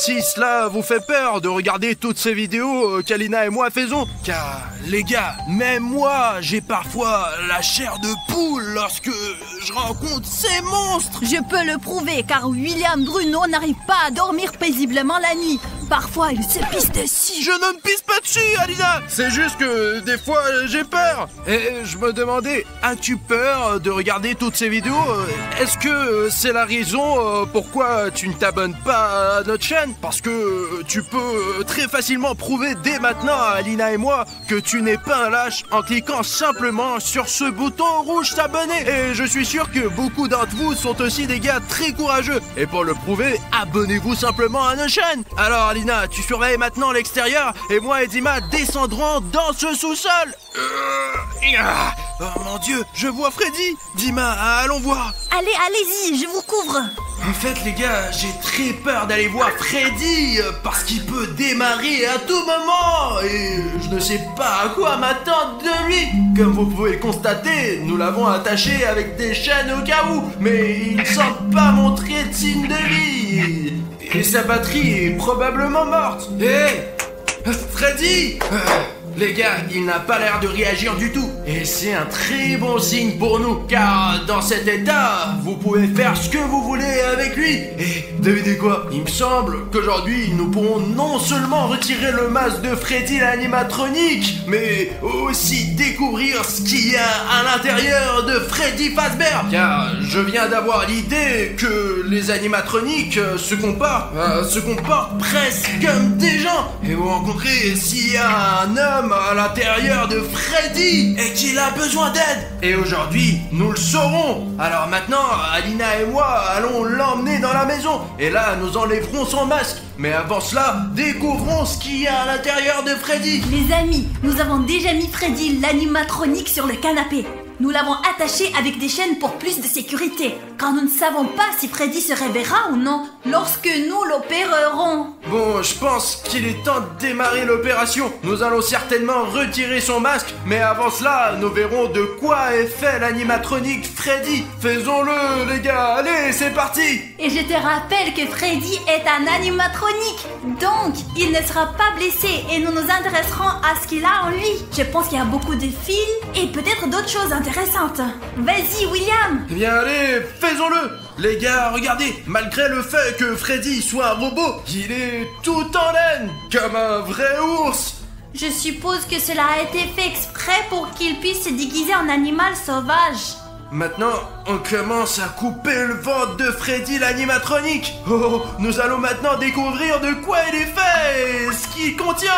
si cela vous fait peur de regarder toutes ces vidéos qu'Alina et moi faisons. Car les gars, même moi, j'ai parfois la chair de poule lorsque je rencontre ces monstres. Je peux le prouver car William Bruno n'arrive pas à dormir paisiblement la nuit. Parfois, il se pisse dessus. Je ne me pisse pas dessus, Alina. C'est juste que des fois, j'ai peur. Et je me demandais, as-tu peur de regarder toutes ces vidéos? Est-ce que c'est la raison pourquoi tu ne t'abonnes pas à notre chaîne? Parce que tu peux très facilement prouver dès maintenant à Alina et moi que tu n'es pas un lâche en cliquant simplement sur ce bouton rouge s'abonner. Et je suis sûr que beaucoup d'entre vous sont aussi des gars très courageux. Et pour le prouver, abonnez-vous simplement à notre chaîne. Alors Alina, tu surveilles maintenant l'extérieur et moi et Dima descendrons dans ce sous-sol. Oh mon Dieu, je vois Freddy. Dima, allons voir. Allez, allez-y, je vous couvre. En fait les gars, j'ai très peur d'aller voir Freddy parce qu'il peut démarrer à tout moment et je ne sais pas à quoi m'attendre de lui. Comme vous pouvez le constater, nous l'avons attaché avec des chaînes au cas où, mais il ne semble pas montrer de signe de vie. Et sa batterie est probablement morte. Hé, Freddy! Les gars, il n'a pas l'air de réagir du tout. Et c'est un très bon signe pour nous, car dans cet état, vous pouvez faire ce que vous voulez avec lui. Et devinez quoi? Il me semble qu'aujourd'hui, nous pourrons non seulement retirer le masque de Freddy l'animatronique, mais aussi découvrir ce qu'il y a à l'intérieur de Freddy Fazbear. Car je viens d'avoir l'idée que les animatroniques se comportent presque comme des gens. Et vous rencontrez s'il y a un homme à l'intérieur de Freddy et qu'il a besoin d'aide. Et aujourd'hui, nous le saurons. Alors maintenant, Alina et moi allons l'emmener dans la maison. Et là, nous enlèverons son masque. Mais avant cela, découvrons ce qu'il y a à l'intérieur de Freddy. Les amis, nous avons déjà mis Freddy l'animatronique sur le canapé. Nous l'avons attaché avec des chaînes pour plus de sécurité, car nous ne savons pas si Freddy se réveillera ou non lorsque nous l'opérerons. Bon, je pense qu'il est temps de démarrer l'opération. Nous allons certainement retirer son masque, mais avant cela, nous verrons de quoi est fait l'animatronique Freddy. Faisons-le, les gars, allez, c'est parti. Et je te rappelle que Freddy est un animatronique, donc il ne sera pas blessé et nous nous intéresserons à ce qu'il a en lui. Je pense qu'il y a beaucoup de fils et peut-être d'autres choses intéressantes. Vas-y, William. Eh bien, allez, faisons-le. Les gars, regardez, malgré le fait que Freddy soit un robot, il est tout en laine, comme un vrai ours. Je suppose que cela a été fait exprès pour qu'il puisse se déguiser en animal sauvage. Maintenant, on commence à couper le ventre de Freddy l'animatronique. Oh, nous allons maintenant découvrir de quoi il est fait et ce qu'il contient.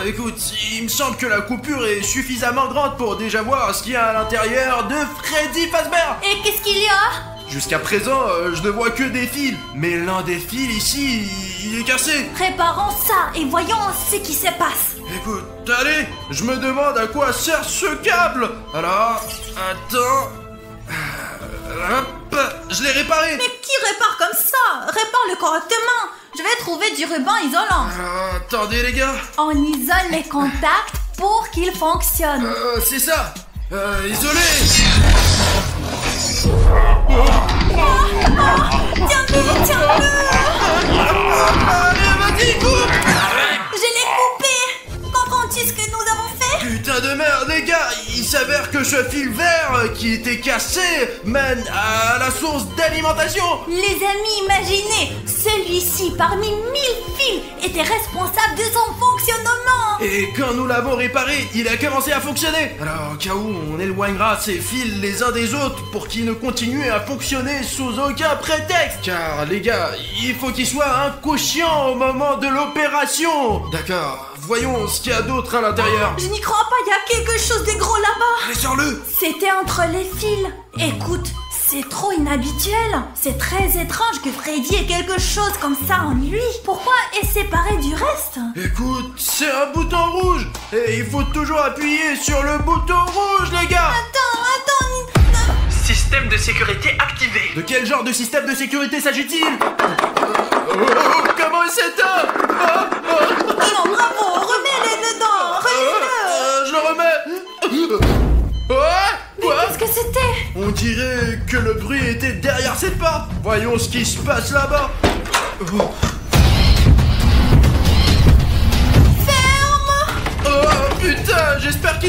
Écoute, il me semble que la coupure est suffisamment grande pour déjà voir ce qu'il y a à l'intérieur de Freddy Fazbear. Et qu'est-ce qu'il y a? Jusqu'à présent, je ne vois que des fils. Mais l'un des fils ici, il est cassé. Préparons ça et voyons ce qui se passe. Écoute, allez, je me demande à quoi sert ce câble. Alors, attends... Hop, je l'ai réparé. Mais qui répare comme ça? Répare-le correctement. Je vais trouver du ruban isolant. Attendez les gars. On isole les contacts pour qu'ils fonctionnent. C'est ça. Isolé. Tiens-le, tiens-le. Allez, vas-y, coupe. Je l'ai coupé. Comprends-tu ce que nous avons fait? Putain de merde, les gars. Il s'avère que ce fil vert qui était cassé mène à la source d'alimentation. Les amis, imaginez, celui-ci parmi 1000 fils était responsable de son fonctionnement. Et quand nous l'avons réparé, il a commencé à fonctionner. Alors au cas où, on éloignera ces fils les uns des autres pour qu'ils ne continuent à fonctionner sous aucun prétexte. Car les gars, il faut qu'ils soient inconscients au moment de l'opération. D'accord. Voyons ce qu'il y a d'autre à l'intérieur. Je n'y crois pas, il y a quelque chose de gros là-bas. Allez, sors-le. C'était entre les fils. Écoute, c'est trop inhabituel. C'est très étrange que Freddy ait quelque chose comme ça en lui. Pourquoi est séparé du reste? Écoute, c'est un bouton rouge. Et il faut toujours appuyer sur le bouton rouge, les gars. Attends. Système de sécurité activé. De quel genre de système de sécurité s'agit-il? Comment il s'éteint? Non, bravo, remets-les dedans. Remets-le. Je le remets. Quoi? Qu'est-ce que c'était? On dirait que le bruit était derrière cette porte. Voyons ce qui se passe là-bas.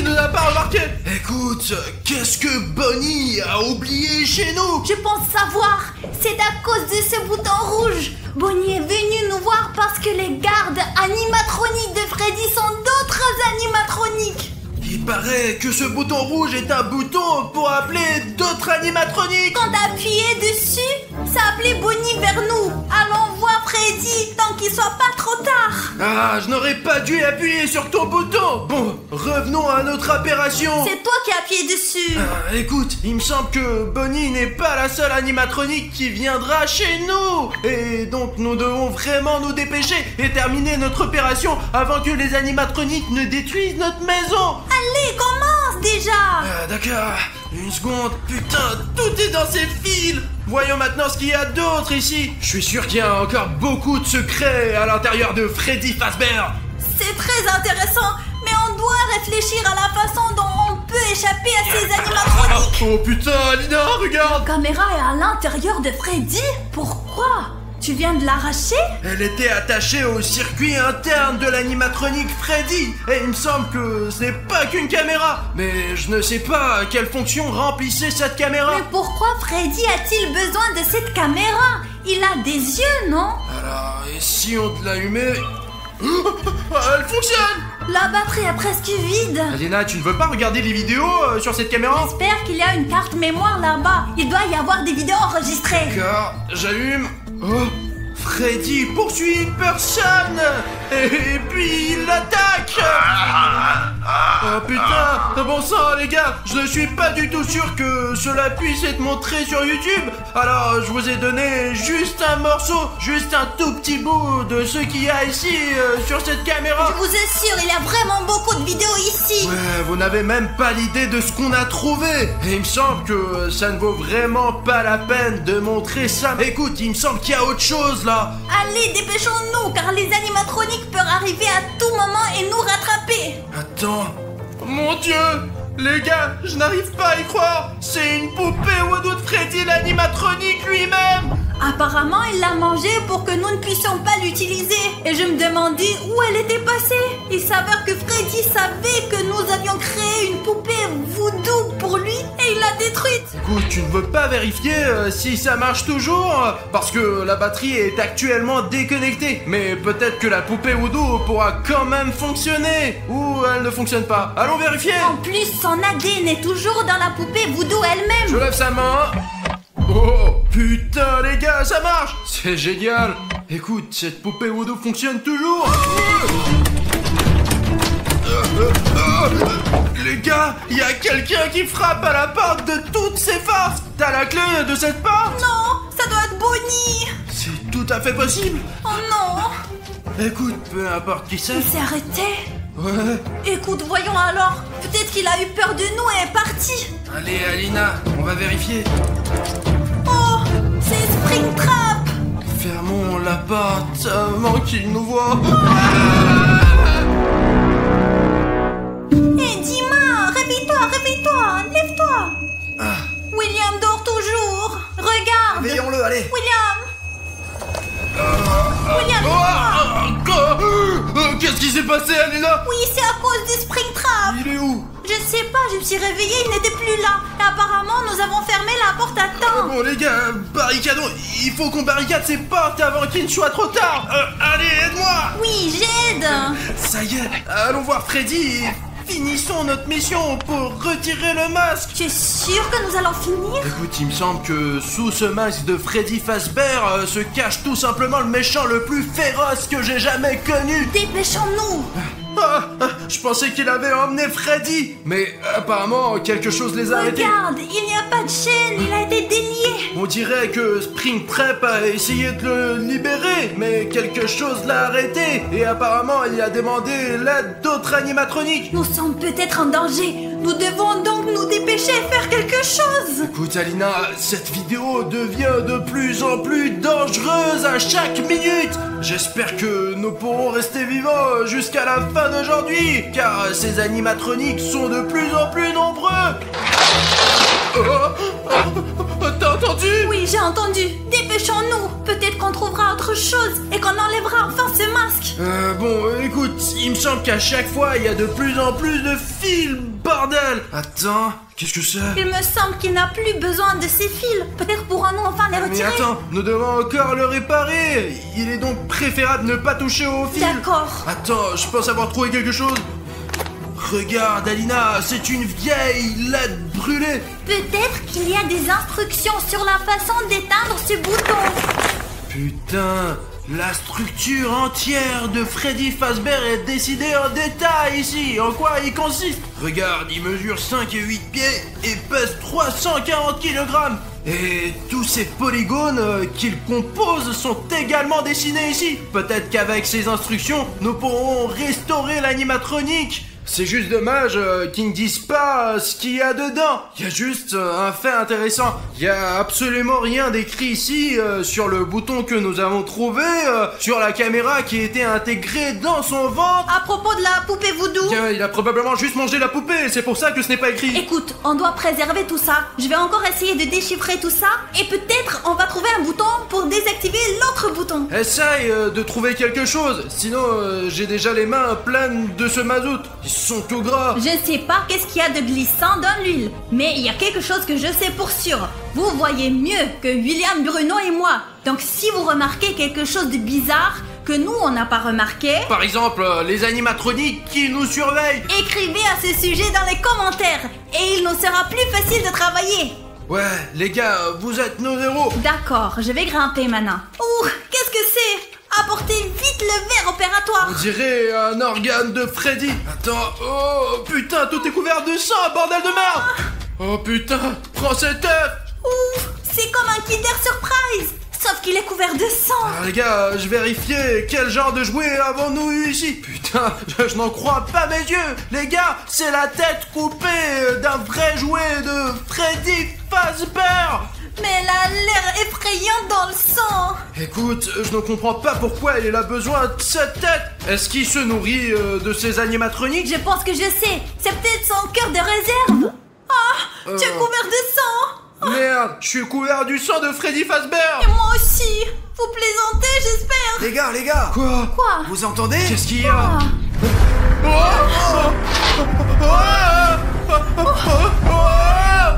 tu ne l'as pas remarqué? Écoute, qu'est-ce que Bonnie a oublié chez nous? Je pense savoir. C'est à cause de ce bouton rouge. Bonnie est venue nous voir parce que les gardes animatroniques de Freddy sont d'autres animatroniques. Il paraît que ce bouton rouge est un bouton pour appeler d'autres animatroniques. Quand t'appuyais dessus, ça appelait Bonnie vers nous. Allons voir Freddy tant qu'il soit pas trop tard. Ah, je n'aurais pas dû appuyer sur ton bouton. Bon, revenons à notre opération. C'est toi qui as appuyé dessus. Écoute, il me semble que Bonnie n'est pas la seule animatronique qui viendra chez nous. Et donc nous devons vraiment nous dépêcher et terminer notre opération avant que les animatroniques ne détruisent notre maison. Allez, commence déjà. D'accord, une seconde, putain, tout est dans ces fils. Voyons maintenant ce qu'il y a d'autre ici. Je suis sûr qu'il y a encore beaucoup de secrets à l'intérieur de Freddy Fazbear. C'est très intéressant, mais on doit réfléchir à la façon dont on peut échapper à ces animatroniques. Oh putain, Alina, regarde. La caméra est à l'intérieur de Freddy. Pourquoi? Tu viens de l'arracher? Elle était attachée au circuit interne de l'animatronique Freddy. Et il me semble que ce n'est pas qu'une caméra. Mais je ne sais pas quelle fonction remplissait cette caméra. Mais pourquoi Freddy a-t-il besoin de cette caméra? Il a des yeux, non? Alors, et si on te l'allumait? Elle fonctionne! La batterie est presque vide. Alina, tu ne veux pas regarder les vidéos sur cette caméra? J'espère qu'il y a une carte mémoire là-bas. Il doit y avoir des vidéos enregistrées. D'accord, j'allume. Oh, Freddy poursuit une personne. Et puis il l'attaque. Oh putain, bon sang les gars, je ne suis pas du tout sûr que cela puisse être montré sur YouTube. Alors je vous ai donné juste un morceau, juste un tout petit bout de ce qu'il y a ici sur cette caméra. Je vous assure, il y a vraiment beaucoup de vidéos ici. Ouais, vous n'avez même pas l'idée de ce qu'on a trouvé. Et il me semble que ça ne vaut vraiment pas la peine de montrer ça. Écoute, il me semble qu'il y a autre chose là. Allez, dépêchons-nous, car les animatroniques peuvent arriver à tout moment et nous rattraper. Attends, mon Dieu, les gars, je n'arrive pas à y croire. C'est une poupée Voodoo de Freddy l'animatronique lui-même. Apparemment, il l'a mangée pour que nous ne puissions pas l'utiliser. Et je me demandais où elle était passée. Il s'avère que Freddy savait que nous avions créé une poupée voodoo pour lui et il l'a détruite. Écoute, tu ne veux pas vérifier si ça marche toujours? Parce que la batterie est actuellement déconnectée. Mais peut-être que la poupée Voodoo pourra quand même fonctionner. Ou elle ne fonctionne pas. Allons vérifier. En plus, son ADN est toujours dans la poupée voodoo elle-même. Je lève sa main. Oh putain les gars, ça marche! C'est génial! Écoute, cette poupée Voodoo fonctionne toujours! Les gars, il y a quelqu'un qui frappe à la porte de toutes ces farces! T'as la clé de cette porte? Non, ça doit être Bonnie! C'est tout à fait possible! Oh non! Écoute, peu importe qui c'est. Il s'est arrêté? Ouais. Écoute, voyons alors. Peut-être qu'il a eu peur de nous et est parti. Allez Alina, on va vérifier. Oh, c'est Springtrap. Fermons la porte avant qu'il nous voie. Hé, Dima, réveille-toi, lève-toi. William dort toujours. Regarde. Veillons-le, allez. William, qu'est-ce qui s'est passé, Alina? oui, c'est à cause du Springtrap. Il est où? Je sais pas, je me suis réveillée, il n'était plus là. Et apparemment, nous avons fermé la porte à temps. Bon les gars, barricadons. Il faut qu'on barricade ces portes avant qu'il ne soit trop tard. Allez, aide-moi. Oui, j'aide. Ça y est, allons voir Freddy. Finissons notre mission pour retirer le masque. Tu es sûr que nous allons finir? Écoute, il me semble que sous ce masque de Freddy Fazbear se cache tout simplement le méchant le plus féroce que j'ai jamais connu. Dépêchons-nous. Je pensais qu'il avait emmené Freddy, mais apparemment quelque chose les a arrêtés. Regarde, il n'y a pas de chaîne, il a été délié. On dirait que Springtrap a essayé de le libérer, mais quelque chose l'a arrêté. Et apparemment, il a demandé l'aide d'autres animatroniques. Nous sommes peut-être en danger. Nous devons donc nous dépêcher et faire quelque chose. Écoute Alina, cette vidéo devient de plus en plus dangereuse à chaque minute. J'espère que nous pourrons rester vivants jusqu'à la fin d'aujourd'hui, car ces animatroniques sont de plus en plus nombreux. T'as entendu? Oui, j'ai entendu. Dépêchons-nous. Peut-être qu'on trouvera autre chose et qu'on enlèvera enfin ce masque. Bon, écoute, il me semble qu'à chaque fois, il y a de plus en plus de fils, bordel. Attends, qu'est-ce que c'est? Il me semble qu'il n'a plus besoin de ces fils. Peut-être pourrons-nous enfin les Mais retirer. attends, nous devons encore le réparer. Il est donc préférable de ne pas toucher aux fils. D'accord. Attends, je pense avoir trouvé quelque chose. Regarde, Alina, c'est une vieille LED brûlée. Peut-être qu'il y a des instructions sur la façon d'éteindre ce bouton. Putain, la structure entière de Freddy Fazbear est décidée en détail ici. En quoi il consiste? Regarde, il mesure 5 et 8 pieds et pèse 340 kg. Et tous ces polygones qu'il compose sont également dessinés ici. Peut-être qu'avec ces instructions, nous pourrons restaurer l'animatronique. C'est juste dommage qu'ils ne disent pas ce qu'il y a dedans. Il y a juste un fait intéressant. Il y a absolument rien d'écrit ici sur le bouton que nous avons trouvé, sur la caméra qui était intégrée dans son ventre. À propos de la poupée voodoo. Bien, il a probablement juste mangé la poupée, c'est pour ça que ce n'est pas écrit. Écoute, on doit préserver tout ça. Je vais encore essayer de déchiffrer tout ça et peut-être on va trouver un bouton pour désactiver l'autre bouton. Essaye de trouver quelque chose, sinon j'ai déjà les mains pleines de ce mazout. Ils sont tout gras. Je ne sais pas qu'est-ce qu'il y a de glissant dans l'huile, mais il y a quelque chose que je sais pour sûr. Vous voyez mieux que William, Bruno et moi. Donc si vous remarquez quelque chose de bizarre que nous on n'a pas remarqué, Par exemple, les animatroniques qui nous surveillent. écrivez à ce sujet dans les commentaires et il nous sera plus facile de travailler. Ouais, les gars, vous êtes nos héros. D'accord, je vais grimper maintenant. Ouh, qu'est-ce que c'est? Apportez vite le verre opératoire. On dirait un organe de Freddy. Attends, oh putain, tout est couvert de sang, bordel de merde. Oh putain, prends cet œuf. Ouh, c'est comme un Kinder Surprise, sauf qu'il est couvert de sang. Alors les gars, je vérifiais quel genre de jouet avons-nous eu ici. Putain, je n'en crois pas mes yeux. Les gars, c'est la tête coupée d'un vrai jouet de Freddy Fazbear. Mais elle a l'air effrayante dans le sang. Écoute, je ne comprends pas pourquoi il a besoin de cette tête. Est-ce qu'il se nourrit de ces animatroniques? Je pense que je sais, c'est peut-être son cœur de réserve. Ah, tu es couvert de sang. Merde, je suis couvert du sang de Freddy Fazbear. Et moi aussi. Vous plaisantez, j'espère. Les gars Quoi? Quoi? Vous entendez? Qu'est-ce qu'il y a? Ah.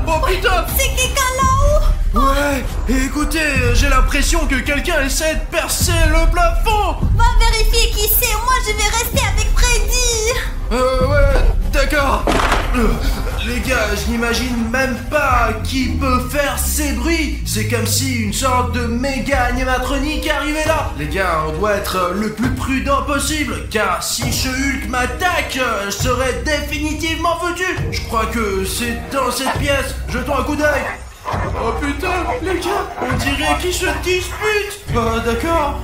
Oh putain! C'est quelqu'un là-haut. Ouais, écoutez, j'ai l'impression que quelqu'un essaie de percer le plafond. Va vérifier qui c'est, moi je vais rester avec Freddy. Ouais, d'accord. Les gars, je n'imagine même pas qui peut faire ces bruits. C'est comme si une sorte de méga animatronique arrivait là. Les gars, on doit être le plus prudent possible, car si ce Hulk m'attaque, je serai définitivement foutu. Je crois que c'est dans cette pièce. Jetons un coup d'œil. Oh putain, les gars, on dirait qu'ils se disputent. D'accord.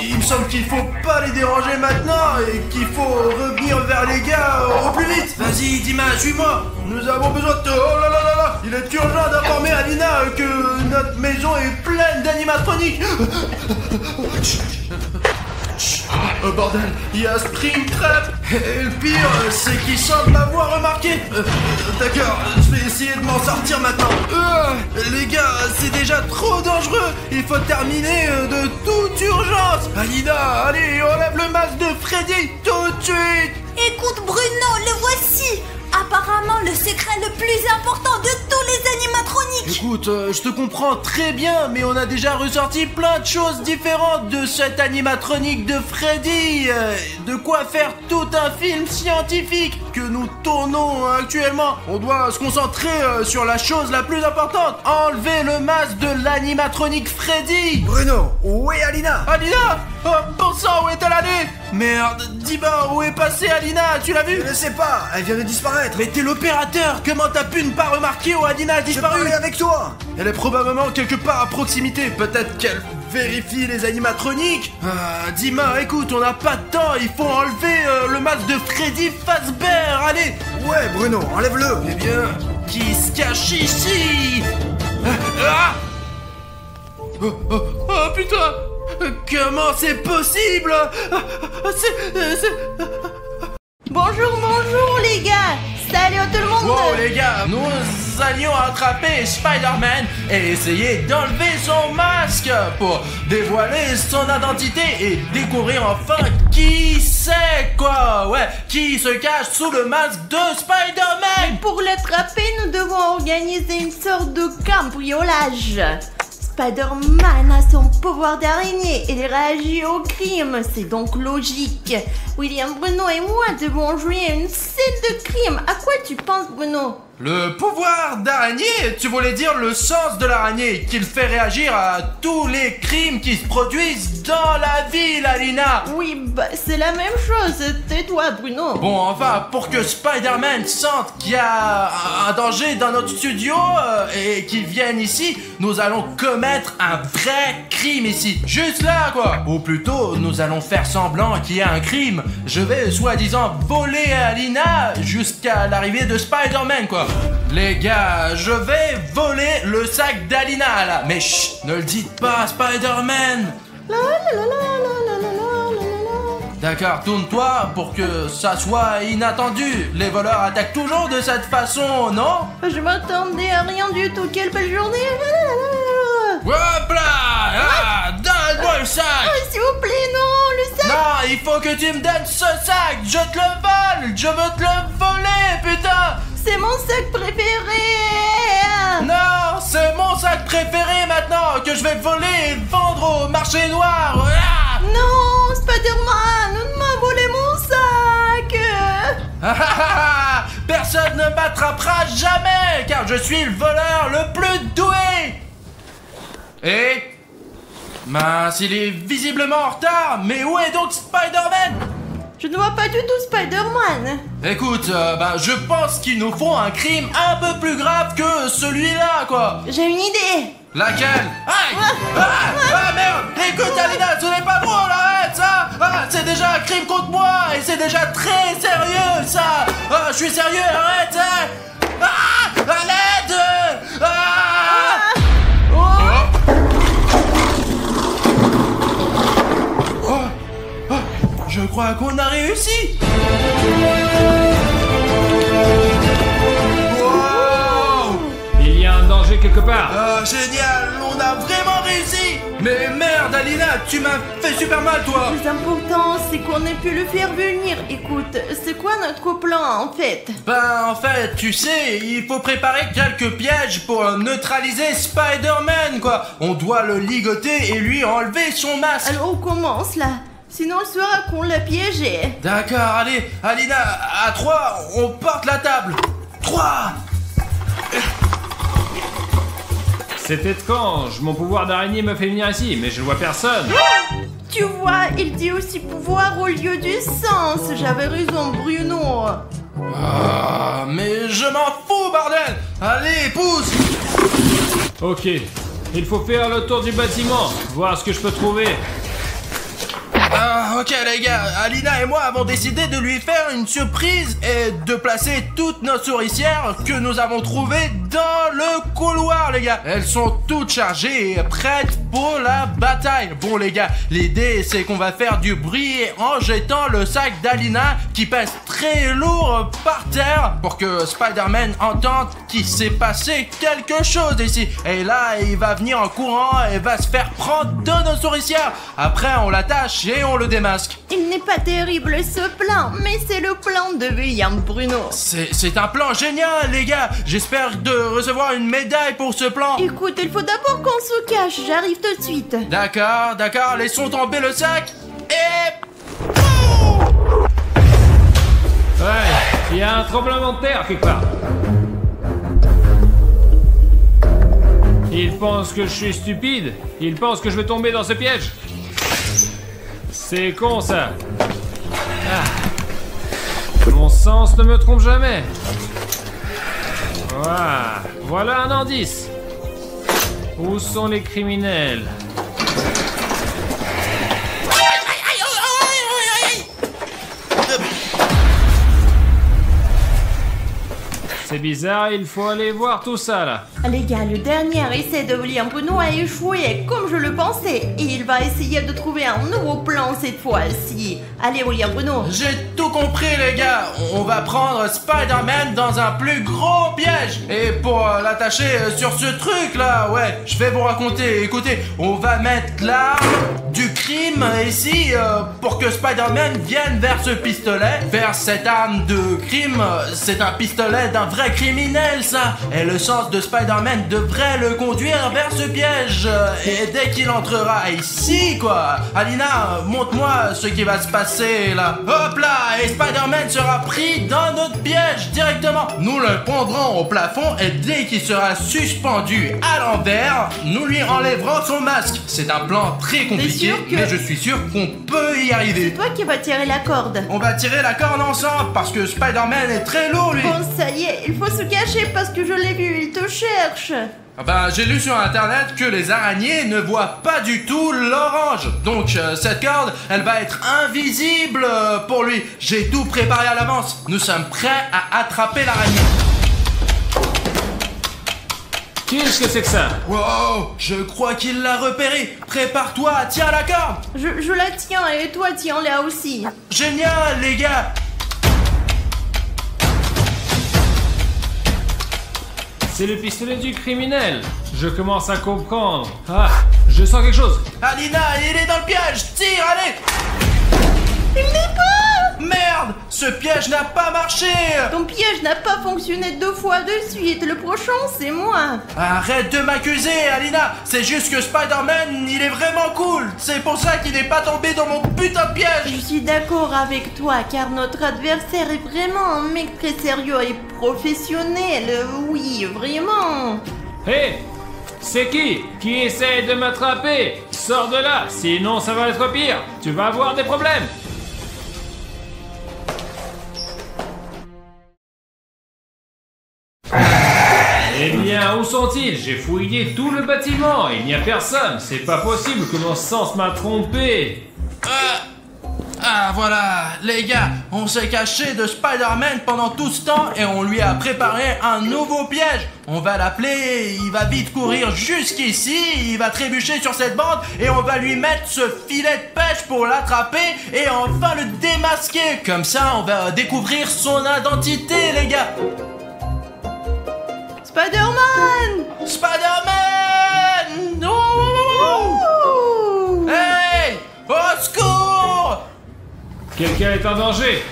Il me semble qu'il faut pas les déranger maintenant et qu'il faut revenir vers les gars au plus vite. Vas-y, Dima, suis-moi. Nous avons besoin de... Oh là là là là. Il est urgent d'informer Alina que notre maison est pleine d'animatroniques. Oh bordel, il y a Springtrap. Et le pire, c'est qu'il semble m'avoir remarqué. D'accord, je vais essayer de m'en sortir maintenant. Les gars, c'est déjà trop dangereux. Il faut terminer de toute urgence. Alina, allez, enlève le masque de Freddy tout de suite. Écoute Bruno, le voici. Apparemment le secret le plus important de tous les animatroniques. Écoute, je te comprends très bien, mais on a déjà ressorti plein de choses différentes de cette animatronique de Freddy. De quoi faire tout un film scientifique que nous tournons actuellement. On doit se concentrer sur la chose la plus importante. Enlever le masque de l'animatronique Freddy. Bruno, où est Alina? Alina! Oh, bon sang, où est-elle allée? Merde, dis-moi, où est passée Alina? Tu l'as vue? Je ne sais pas, elle vient de disparaître. Mais t'es l'opérateur! Comment t'as pu ne pas remarquer où Alina a Je disparu? parlais avec toi. Elle est probablement quelque part à proximité. Peut-être qu'elle vérifie les animatroniques. Dima, écoute, on n'a pas de temps. Il faut enlever le masque de Freddy Fazbear. Allez! Ouais, Bruno, enlève-le. Eh bien, qui se cache ici? Oh putain! Comment c'est possible? Bonjour les gars. Salut à tout le monde. Wow les gars, nous allions attraper Spider-Man et essayer d'enlever son masque pour dévoiler son identité et découvrir enfin qui qui c'est quoi? Ouais, qui se cache sous le masque de Spider-Man? Pour l'attraper, nous devons organiser une sorte de cambriolage. Spider-Man a son pouvoir d'araignée et il réagit au crime, c'est donc logique. William, Bruno et moi devons jouer à une scène de crime. À quoi tu penses, Bruno? Le pouvoir d'araignée? Tu voulais dire le sens de l'araignée, qu'il fait réagir à tous les crimes qui se produisent dans la ville, Alina? Oui, bah c'est la même chose, tais-toi, Bruno. Bon, enfin, pour que Spider-Man sente qu'il y a un danger dans notre studio et qu'il vienne ici, nous allons commettre un vrai crime ici. Juste là, quoi. Ou plutôt, nous allons faire semblant qu'il y a un crime. Je vais, soi-disant, voler Alina jusqu'à l'arrivée de Spider-Man, quoi. Les gars, je vais voler le sac d'Alina, là. Mais chut, ne le dites pas à Spider-Man. D'accord, tourne-toi pour que ça soit inattendu. Les voleurs attaquent toujours de cette façon, non? Je m'attendais à rien du tout, quelle belle journée. Hop là! Ah, donne-moi le sac! Oh, s'il vous plaît, non, le sac. Non, il faut que tu me donnes ce sac! Je te le vole! Je veux te le voler, putain! C'est mon sac préféré. Non, c'est mon sac préféré maintenant que je vais voler et vendre au marché noir! Ah! Non, Spider-Man, ne m'a volé mon sac. Ah, ah, ah, personne ne m'attrapera jamais car je suis le voleur le plus doué! Et... mince, il est visiblement en retard, mais où est donc Spider-Man? Je ne vois pas du tout Spider-Man. Écoute, je pense qu'il nous faut un crime un peu plus grave que celui-là, quoi. J'ai une idée. Laquelle? Aïe! Ah, merde! Écoute, Alina, ce n'est pas drôle, arrête ça! Ah, c'est déjà un crime contre moi et c'est déjà très sérieux, ça! Ah, je suis sérieux, arrête! Hein. Ah! À l'aide! Ah! Je crois qu'on a réussi! Wow! Il y a un danger quelque part. Ah, génial! On a vraiment réussi! Mais merde, Alina, tu m'as fait super mal, toi! Le plus important, c'est qu'on ait pu le faire venir. Écoute, c'est quoi notre plan, en fait? En fait, tu sais, il faut préparer quelques pièges pour neutraliser Spider-Man, quoi! On doit le ligoter et lui enlever son masque! Alors, on commence, là. Sinon, on saura qu'on l'a piégé. D'accord, allez, Alina, à 3, on porte la table. 3. C'est étrange, mon pouvoir d'araignée me fait venir ici, mais je vois personne. Tu vois, il dit aussi pouvoir au lieu du sens. J'avais raison, Bruno. Ah, mais je m'en fous, bordel. Allez, pousse. Ok, il faut faire le tour du bâtiment, voir ce que je peux trouver. Ah, ok les gars, Alina et moi avons décidé de lui faire une surprise et de placer toutes nos souricières que nous avons trouvées dans le couloir, les gars. Elles sont toutes chargées et prêtes pour la bataille. Bon les gars, l'idée c'est qu'on va faire du bruit en jetant le sac d'Alina qui pèse très lourd par terre pour que Spider-Man entende qu'il s'est passé quelque chose ici. Et là, il va venir en courant et va se faire prendre de nos souricières. Après, on l'attache et on le démasque. Il n'est pas terrible ce plan, mais c'est le plan de William Bruno. C'est un plan génial, les gars. J'espère de recevoir une médaille pour ce plan. Écoute, il faut d'abord qu'on se cache, j'arrive tout de suite. D'accord, d'accord, laissons tomber le sac. Et... Ouais, il y a un tremblement de terre quelque part. Il pense que je suis stupide. Il pense que je vais tomber dans ce piège. C'est con ça. Ah. Mon sens ne me trompe jamais. Voilà un indice. Où sont les criminels? C'est bizarre, il faut aller voir tout ça là. Les gars, le dernier essai de William Bruno a échoué, comme je le pensais. Et il va essayer de trouver un nouveau plan cette fois-ci. Allez, William Bruno. J'ai tout compris les gars, on va prendre Spider-Man dans un plus gros piège. Et pour l'attacher sur ce truc là, ouais, je vais vous raconter. Écoutez, on va mettre l'arme du crime ici pour que Spider-Man vienne vers ce pistolet, vers cette arme de crime. C'est un pistolet d'un vrai criminel ça. Et le sens de Spider-Man devrait le conduire vers ce piège. Et dès qu'il entrera ici quoi, Alina, montre-moi ce qui va se passer là. Hop là, et Spider-Man sera pris dans notre piège directement. Nous le pondrons au plafond et dès qu'il sera suspendu à l'envers, nous lui enlèverons son masque. C'est un plan très compliqué, mais je suis sûr qu'on peut y arriver. C'est toi qui vas tirer la corde. On va tirer la corde ensemble parce que Spider-Man est très lourd lui. Bon, ça y est, il faut se cacher parce que je l'ai vu, il te cherche. J'ai lu sur internet que les araignées ne voient pas du tout l'orange. Donc cette corde, elle va être invisible pour lui. J'ai tout préparé à l'avance. Nous sommes prêts à attraper l'araignée. Qu'est-ce que c'est que ça? Wow, je crois qu'il l'a repéré. Prépare-toi, tiens la corde. Je la tiens et toi tiens-la aussi. Génial les gars. C'est le pistolet du criminel. Je commence à comprendre. Ah, je sens quelque chose. Alina, il est dans le piège. Tire, allez. Il n'est pas. Merde, ce piège n'a pas marché. Ton piège n'a pas fonctionné 2 fois de suite. Le prochain, c'est moi. Arrête de m'accuser, Alina. C'est juste que Spider-Man, il est vraiment cool. C'est pour ça qu'il n'est pas tombé dans mon putain de piège. Je suis d'accord avec toi, car notre adversaire est vraiment un mec très sérieux et professionnel. Oui, vraiment. Hé, c'est qui essaie de m'attraper? Sors de là, sinon ça va être pire. Tu vas avoir des problèmes. Eh bien, où sont-ils? J'ai fouillé tout le bâtiment, il n'y a personne. C'est pas possible que mon sens m'a trompé. Voilà, les gars, on s'est caché de Spider-Man pendant tout ce temps et on lui a préparé un nouveau piège. On va l'appeler, il va vite courir jusqu'ici, il va trébucher sur cette bande et on va lui mettre ce filet de pêche pour l'attraper et enfin le démasquer. Comme ça, on va découvrir son identité, les gars. Spider-Man! Spider-Man! Oh! Hey! Au secours! Quelqu'un est en danger.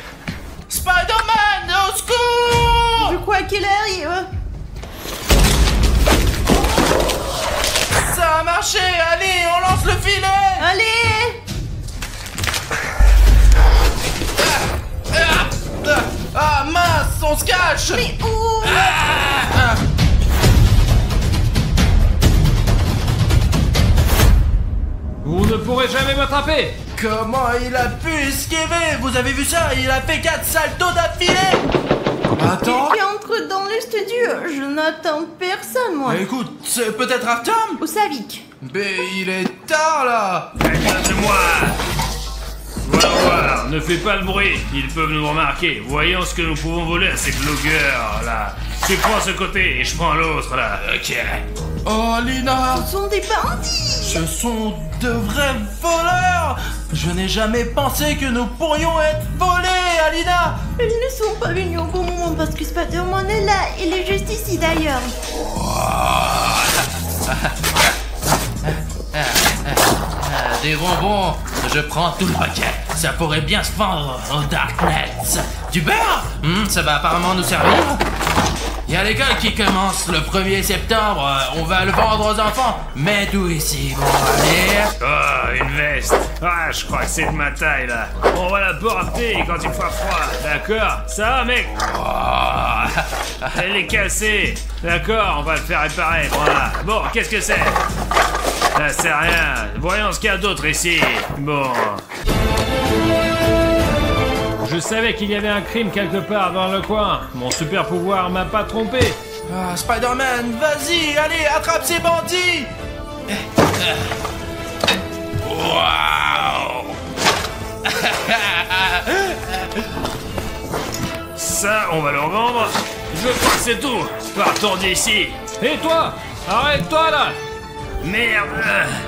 Spider-Man! Au secours! Je crois qu'il arrive. Ça a marché! Allez, on lance le filet! Allez! Ah mince, on se cache! Mais où? Vous ne pourrez jamais m'attraper. Comment il a pu esquiver? Vous avez vu ça? Il a fait 4 saltos d'affilée! Attends! Qui entre dans le studio? Je n'attends personne, moi. Écoute, c'est peut-être Artem? Ou Savik. Mais il est tard là! Regarde-moi. Voilà, ne fais pas le bruit, ils peuvent nous remarquer. Voyons ce que nous pouvons voler à ces blogueurs là. Tu prends ce côté et je prends l'autre là. Ok. Oh Lina! Ce sont des bandits. Ce sont de vrais voleurs! Je n'ai jamais pensé que nous pourrions être volés, Alina! Ils ne sont pas venus au bon moment parce que Spider-Man est là. Il est juste ici d'ailleurs. Des bonbons, je prends tout le paquet. Ça pourrait bien se vendre au Darknet. Du beurre? Ça va apparemment nous servir. Il y a l'école qui commence le 1er septembre. On va le vendre aux enfants. Mets tout ici. Bon, allez. Oh, une veste. Ah, je crois que c'est de ma taille là. On va la porter quand il fera froid. D'accord? Ça va, mec? Elle est cassée. D'accord, on va le faire réparer. Voilà. Bon, qu'est-ce que c'est? Ça sert à rien. Voyons ce qu'il y a d'autre ici. Bon. Je savais qu'il y avait un crime quelque part dans le coin. Mon super pouvoir m'a pas trompé. Spider-Man, vas-y, allez, attrape ces bandits. Waouh! Ça, on va le revendre. je crois que c'est tout. Partons d'ici. Et toi? Arrête-toi là! Merde!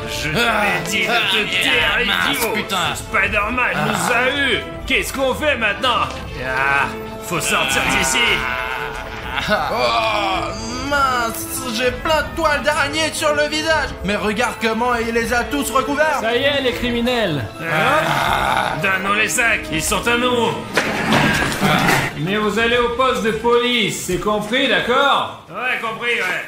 Je t'avais dit de te taire, idiot! putain. Spider-Man nous a eu! Qu'est-ce qu'on fait maintenant? Ah, faut sortir d'ici! Oh, mince, j'ai plein de toiles d'araignée sur le visage. Mais regarde comment il les a tous recouverts. Ça y est, les criminels. Donne-nous les sacs, ils sont à nous! Mais vous allez au poste de police, c'est compris, d'accord? Ouais, compris, ouais.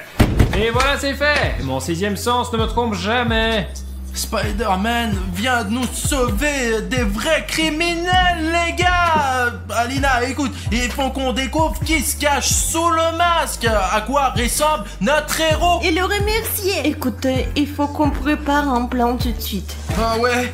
Et voilà, c'est fait. Mon sixième sens ne me trompe jamais. Spider-Man vient de nous sauver des vrais criminels, les gars. Alina, écoute, il faut qu'on découvre qui se cache sous le masque. À quoi ressemble notre héros. Et le remercier. Écoute, il faut qu'on prépare un plan tout de suite. Ah ouais.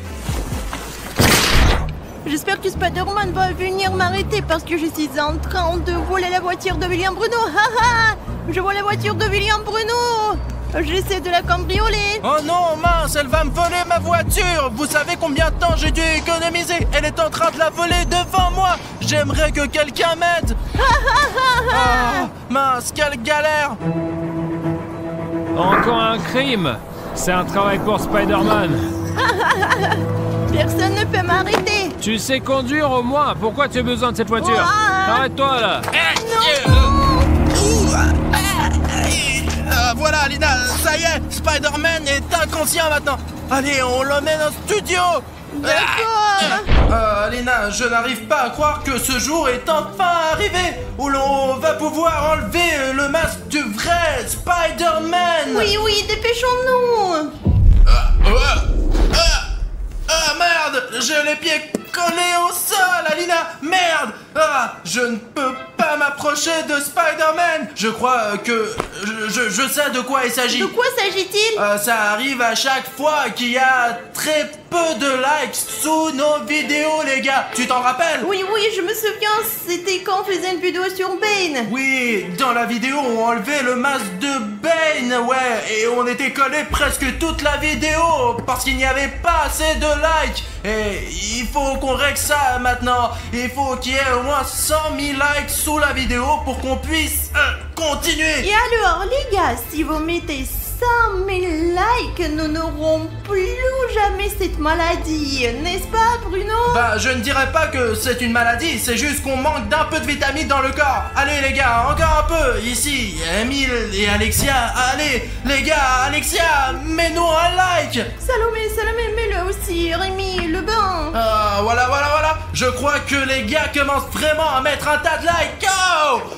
J'espère que Spider-Man va venir m'arrêter parce que je suis en train de voler la voiture de William Bruno. Haha, je vole la voiture de William Bruno. J'essaie de la cambrioler. Oh non, mince, elle va me voler ma voiture. Vous savez combien de temps j'ai dû économiser? Elle est en train de la voler devant moi. J'aimerais que quelqu'un m'aide. Ah, mince, quelle galère. Encore un crime. C'est un travail pour Spider-Man. Personne ne peut m'arrêter. Tu sais conduire au moins. Pourquoi tu as besoin de cette voiture? Ouah. Arrête-toi là. Voilà, Alina, ça y est, Spider-Man est inconscient maintenant. Allez, on l'emmène au studio. D'accord. Alina, je n'arrive pas à croire que ce jour est enfin arrivé où l'on va pouvoir enlever le masque du vrai Spider-Man. Oui, dépêchons-nous. Ah merde, j'ai les pieds collés au sol, Alina. Merde. Je ne peux pas m'approcher de Spider-Man. Je crois que je sais de quoi il s'agit. De quoi s'agit-il? Ça arrive à chaque fois qu'il y a très peu de likes sous nos vidéos, les gars. Tu t'en rappelles? Oui, je me souviens. C'était quand on faisait une vidéo sur Bane. Oui, dans la vidéo, on enlevait le masque de Bane, ouais, et on était collé presque toute la vidéo parce qu'il n'y avait pas assez de likes. Et il faut qu'on règle ça maintenant. Il faut qu'il y ait au moins 100 000 likes sous la vidéo pour qu'on puisse continuer. Et alors, les gars, si vous mettez 100 000 likes, nous n'aurons plus jamais cette maladie, n'est-ce pas, Bruno? Bah, je ne dirais pas que c'est une maladie, c'est juste qu'on manque d'un peu de vitamines dans le corps. Allez, les gars, encore un peu. Ici, Emile et Alexia. Allez, les gars, Alexia, mets-nous un like. Salomé, mets-le aussi. Rémi, le bain. Voilà. Je crois que les gars commencent vraiment à mettre un tas de likes.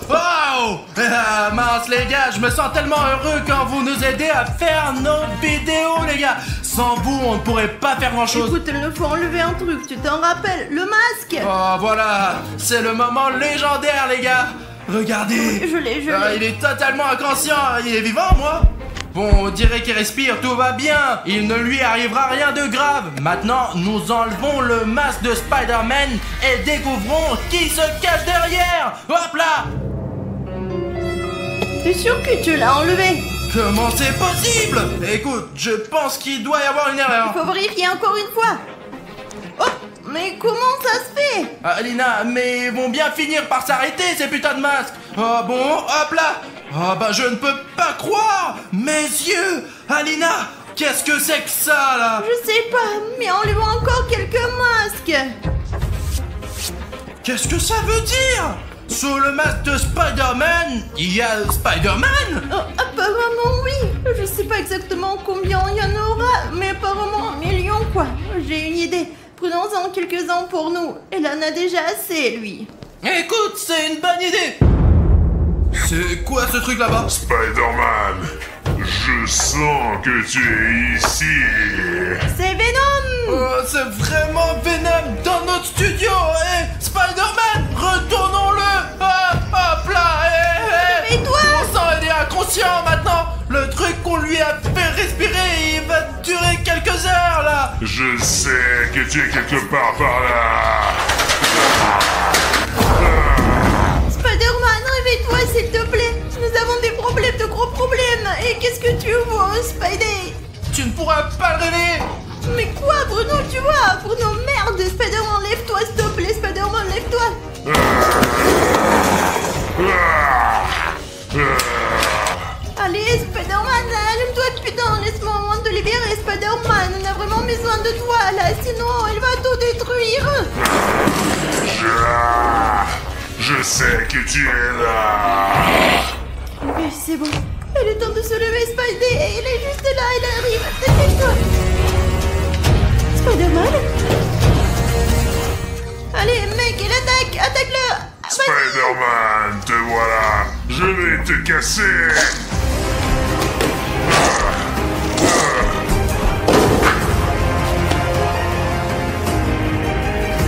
Oh mince, les gars, je me sens tellement heureux quand vous nous aidez à faire nos vidéos, les gars. Sans vous, on ne pourrait pas faire grand-chose. Écoute, il nous faut enlever un truc, tu t'en rappelles? Le masque. Voilà, c'est le moment légendaire, les gars. Regardez. Je l'ai. Il est totalement inconscient. Il est vivant, moi. Bon, on dirait qu'il respire, tout va bien. Il ne lui arrivera rien de grave. Maintenant, nous enlevons le masque de Spider-Man et découvrons qui se cache derrière. Hop là. T'es sûr que tu l'as enlevé? Comment c'est possible? Écoute, je pense qu'il doit y avoir une erreur. Il faut vérifier encore une fois. Oh, mais comment ça se fait? Alina, mais ils vont bien finir par s'arrêter, ces putains de masques. Oh bon, hop là. Je ne peux pas croire. Mes yeux. Alina, qu'est-ce que c'est que ça, là? Je sais pas, mais enlevons encore quelques masques. Qu'est-ce que ça veut dire? Sous le masque de Spider-Man, il y a Spider-Man? Apparemment oui. Je sais pas exactement combien il y en aura, mais apparemment 1 million quoi. J'ai une idée. Prenons-en quelques-uns pour nous. Il en a déjà assez, lui. Écoute, c'est une bonne idée. C'est quoi ce truc là-bas? Spider-Man, je sens que tu es ici. C'est Venom. C'est vraiment Venom dans notre studio. Spider-Man, retournons-le. Hop là. Et toi? Mon sang, il est inconscient maintenant. Le truc qu'on lui a fait respirer, il va durer quelques heures là. Je sais que tu es quelque part par là. Spider-Man, réveille-toi s'il te plaît. Nous avons des problèmes, de gros problèmes. Et qu'est-ce que tu vois, Spidey? Tu ne pourras pas le réveiller. Mais quoi, Bruno, tu vois? Bruno, merde. Spider-Man, lève-toi s'il te plaît. Spider-Man, lève-toi. de toi là, sinon elle va tout détruire. Je sais que tu es là. Mais c'est bon. Elle est temps de se lever, Spidey. Elle est juste là, elle arrive. Dépêche-toi. Spider-Man? Allez, mec, il attaque. Attaque-le. Vas-y. Spider-Man, te voilà. Je vais te casser.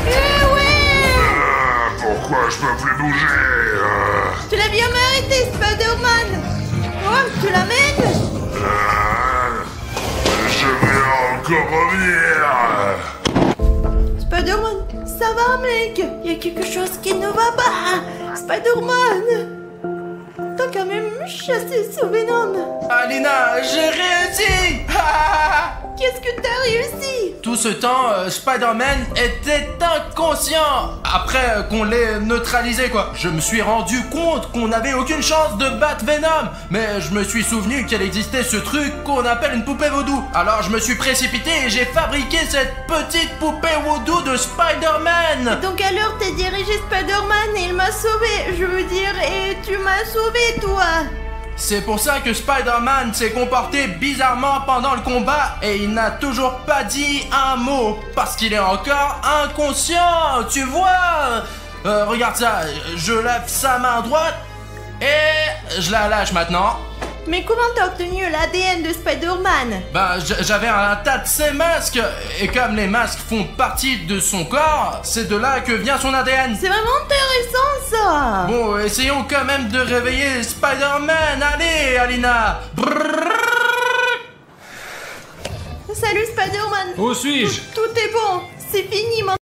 Eh ouais. Pourquoi je peux plus bouger? Tu l'as bien mérité, Spider-Man. Oh, tu l'amènes? Je vais encore revenir. Spider-Man, ça va, mec? Il y a quelque chose qui ne va pas. Spider-Man. T'as quand même chassé ce Venom. Alina, j'ai réussi. Qu'est-ce que t'as réussi? Tout ce temps, Spider-Man était inconscient. Après qu'on l'ait neutralisé, quoi. Je me suis rendu compte qu'on n'avait aucune chance de battre Venom. Mais je me suis souvenu qu'il existait ce truc qu'on appelle une poupée vaudou. Alors je me suis précipité et j'ai fabriqué cette petite poupée vaudou de Spider-Man. Donc alors t'es dirigé Spider-Man et il m'a sauvé. Je veux dire, et tu m'as sauvé, toi. C'est pour ça que Spider-Man s'est comporté bizarrement pendant le combat et il n'a toujours pas dit un mot parce qu'il est encore inconscient, tu vois. Regarde ça, je lève sa main droite et je la lâche maintenant. Mais comment t'as obtenu l'ADN de Spider-Man? Ben, j'avais un tas de ces masques et comme les masques font partie de son corps, c'est de là que vient son ADN. C'est vraiment intéressant, ça. Bon, essayons quand même de réveiller Spider-Man. Allez, Alina. Salut, Spider-Man. Où suis-je? Tout est bon. C'est fini, maintenant.